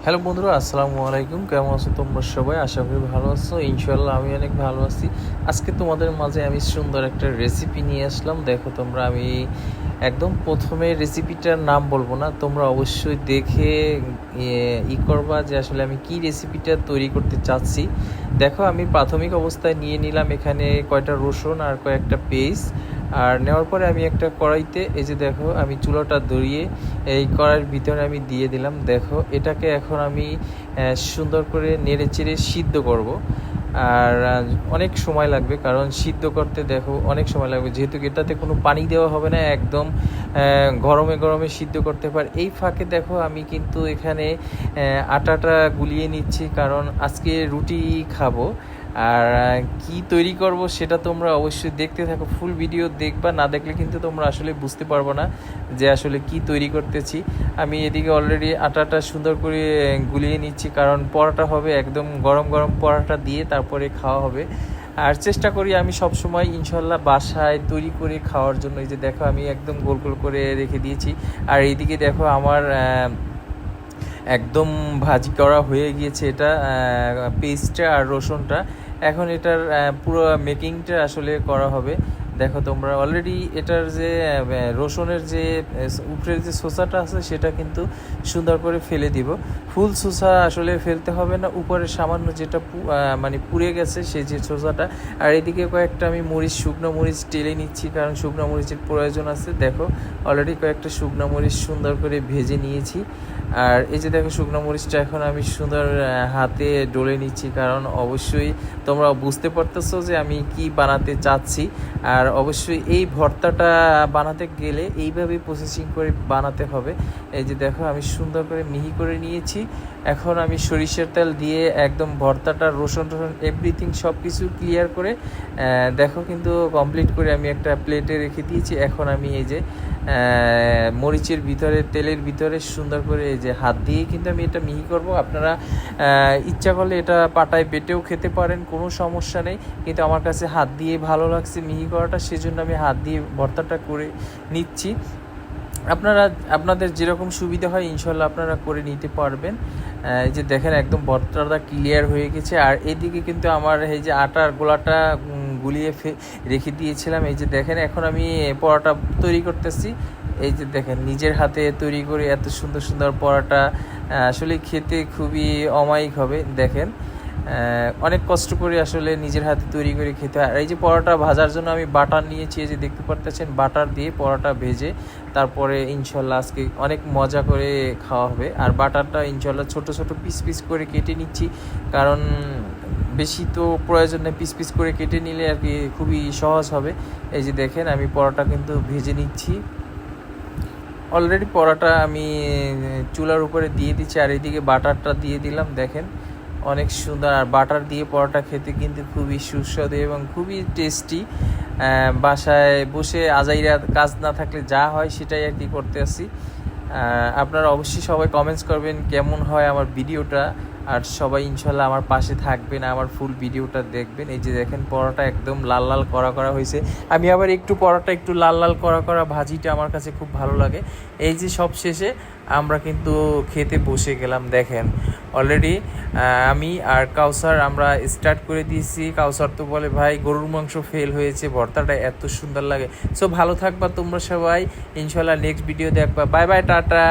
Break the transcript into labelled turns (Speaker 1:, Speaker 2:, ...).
Speaker 1: Hello বন্ধুরা, আসসালামু আলাইকুম। কেমন আছো তোমরা সবাই? আশা করি ভালো আছো। ইনশাআল্লাহ আমি অনেক ভালো আছি। আজকে তোমাদের মাঝে আমি সুন্দর একটা রেসিপি নিয়ে আসলাম। দেখো তোমরা, আমি একদম প্রথমে রেসিপিটার নাম বলবো না, তোমরা অবশ্যই দেখে করবা যে আসলে আমি কি রেসিপিটা তৈরি করতে চাচ্ছি। দেখো, আমি প্রাথমিক অবস্থায় নিয়ে নিলাম এখানে কয়টা রসুন আর কয়েকটা পেস্ট। আর নেওয়ার পরে আমি একটা কড়াইতে, এই যে দেখো, আমি চুলাটা ধরিয়ে এই কড়াইয়ের ভিতরে আমি দিয়ে দিলাম। দেখো, এটাকে এখন আমি সুন্দর করে নেড়ে চেড়ে সিদ্ধ করব। আর অনেক সময় লাগবে, কারণ সিদ্ধ করতে দেখো অনেক সময় লাগবে, যেহেতু এটাতে কোনো পানি দেওয়া হবে না, একদম গরমে গরমে সিদ্ধ করতে পারে। এই ফাঁকে দেখো, আমি কিন্তু এখানে আটাটা গুলিয়ে নিচ্ছি, কারণ আজকে রুটি খাবো। আর কি তৈরি করব সেটা তোমরা অবশ্যই দেখতে থাকো, ফুল ভিডিও দেখবা, না দেখলে কিন্তু তোমরা আসলে বুঝতে পারবো না যে আসলে কি তৈরি করতেছি। আমি এদিকে অলরেডি আটাটা সুন্দর করে গুলিয়ে নিচ্ছি, কারণ পরোটা হবে, একদম গরম গরম পরোটা দিয়ে তারপরে খাওয়া হবে। আর চেষ্টা করি আমি সব সময় ইনশাল্লাহ বাসায় তৈরি করে খাওয়ার জন্য। এই যে দেখো, আমি একদম গোল গোল করে রেখে দিয়েছি। আর এইদিকে দেখো, আমার একদম ভাজি করা হয়ে গিয়েছে এটা, পেস্টটা আর রসুনটা। এখন এটার পুরো মেকিংটা আসলে করা হবে। দেখো তোমরা, অলরেডি এটার যে রসুনের যে উপরের যে শসাটা আছে সেটা কিন্তু সুন্দর করে ফেলে দিব। ফুল শসা আসলে ফেলতে হবে না, উপরে সামান্য যেটা মানে পুড়ে গেছে সেই যে শসাটা। আর এদিকে কয়েকটা আমি মরিচ, শুকনো মরিচ টেলে নিচ্ছি, কারণ শুকনো মরিচের প্রয়োজন আছে। দেখো, অলরেডি কয়েকটা শুকনো মরিচ সুন্দর করে ভেজে নিয়েছি। আর এই যে দেখো, শুকনো মরিচটা এখন আমি সুন্দর হাতে ডলে নিচ্ছি, কারণ অবশ্যই তোমরা বুঝতে পারতেছো যে আমি কি বানাতে চাচ্ছি। আর অবশ্যই এই ভর্তাটা বানাতে গেলে এইভাবেই প্রসেসিং করে বানাতে হবে। এই যে দেখো, আমি সুন্দর করে মিহি করে নিয়েছি। এখন আমি সরিষার তেল দিয়ে একদম ভর্তাটা, রসুন টসুন এভরিথিং সব কিছু ক্লিয়ার করে দেখো কিন্তু কমপ্লিট করে আমি একটা প্লেটে রেখে দিয়েছি। এখন আমি এই যে মরিচের ভিতরে, তেলের ভিতরে সুন্দর করে এই যে হাত দিয়ে কিন্তু আমি এটা মিহি করব। আপনারা ইচ্ছা করলে এটা পাটায় বেটেও খেতে পারেন, কোনো সমস্যা নেই, কিন্তু আমার কাছে হাত দিয়ে ভালো লাগছে মিহি করাটা, সেজন্য আমি হাত দিয়ে ভর্তাটা করে নিচ্ছি। আপনারা আপনাদের যেরকম সুবিধা হয় ইনশাল্লাহ আপনারা করে নিতে পারবেন। এই যে দেখেন, একদম ভর্তাটা ক্লিয়ার হয়ে গেছে। আর এদিকে কিন্তু আমার এই যে আটার গোলাটা গুলিয়ে রেখে দিয়েছিলাম। এই যে দেখেন, এখন আমি পরোটা তৈরি করতেছি। এই যে দেখেন, নিজের হাতে তৈরি করে এত সুন্দর সুন্দর পরোটা আসলে খেতে খুবই অমায়িক হবে। দেখেন, অনেক কষ্ট করে আসলে নিজের হাতে তৈরি করে খেতে হয়। আর এই যে পরোটা ভাজার জন্য আমি বাটার নিয়েছি, এই যে দেখতে পারতেছেন, বাটার দিয়ে পরোটা ভেজে তারপরে ইনশাল্লাহ আজকে অনেক মজা করে খাওয়া হবে। আর বাটারটা ইনশাল্লাহ ছোট ছোট পিস পিস করে কেটে নিচ্ছি, কারণ বেশি তো প্রয়োজন নেই, পিস পিস করে কেটে নিলে আর কি খুবই সহজ হবে। এই যে দেখেন, আমি পরোটা কিন্তু ভেজে নিচ্ছি। অলরেডি পরোটা আমি চুলার উপরে দিয়ে দিচ্ছি, আর এইদিকে বাটারটা দিয়ে দিলাম। দেখেন, অনেক সুন্দর। আর বাটার দিয়ে পরোটা খেতে কিন্তু খুবই সুস্বাদু এবং খুবই টেস্টি। বাসায় বসে আজাইরা কাজ না থাকলে যা হয় সেটাই আর কি করতে আসি। আপনারা অবশ্যই সবাই কমেন্টস করবেন কেমন হয় আমার ভিডিওটা। আর সবাই ইনশাল্লাহ আমার পাশে থাকবেন, আমার ফুল ভিডিওটা দেখবেন। এই যে দেখেন, পরোটা একদম লাল লাল করা হয়েছে। আমি আবার একটু পরোটা একটু লাল লাল করা ভাজিটা আমার কাছে খুব ভালো লাগে। এই যে সব শেষে আমরা কিন্তু খেতে বসে গেলাম। দেখেন, অলরেডি আমি আর কাউসার আমরা স্টার্ট করে দিয়েছি। কাউসার তো বলে, ভাই গরুর মাংস ফেল হয়েছে, ভর্তাটা এত সুন্দর লাগে। সো ভালো থাকবা তোমরা সবাই, ইনশাল্লাহ নেক্সট ভিডিও দেখবা। Bye bye, tata.